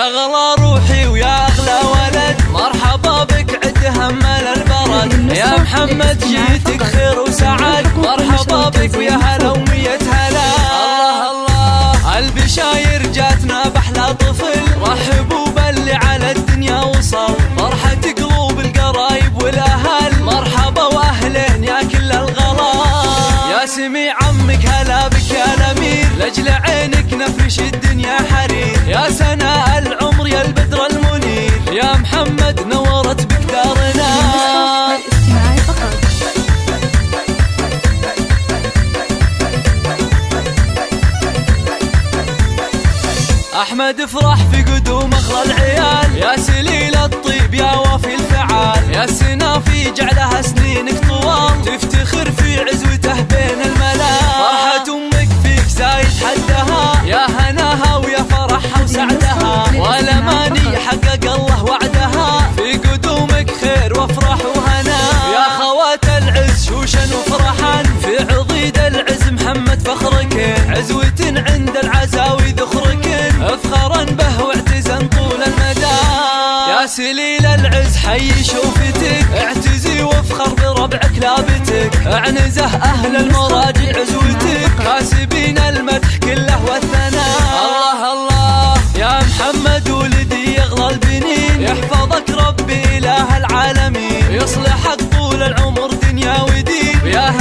يا غلا روحي ويا أغلى ولد، مرحبا بك عد همل البرد. يا محمد جيتك خير وسعد، مرحبا بك ويا هلا ومية هلا. الله الله البشاير جاتنا بأحلى طفل، رحبوا باللي على الدنيا وصل، فرحة قلوب القرايب والأهل، مرحبا وأهلين يا كل الغلا. يا سميع عمك هلا بك يا الأمير، لأجل عينك نفرش الدنيا حرير. يا سناء العمر يا البدر المنير، يا محمد نورت بك دارنا. أحمد افرح في قدوم أخلى العيال، يا سليل الطيب يا وافي الفعال. يا السنافي جعلها سنينك طوال، تفتخر في عزوته بين الملال. فرحة أمك فيك زايد حدها، يا هناها ويا فرحها وسعدها، والأماني حقق الله وعدها، في قدومك خير وافرح وهنا. يا خوات العز شوشا وفرحا، في عضيد العز محمد فخركن، عزوة عند العزاوي ذخركن، افخرا به واعتزن طول المدى. يا سليل العز حي شوفتك، اعتزي وافخر بربعك لابتك، اعنزه اهل المراد عزوتك، كاسبين المدح كله والثناء. الله الله يا محمد ولدي يغلى البنين، يحفظك ربي اله العالمين، يصلحك طول العمر دنيا ودين. يا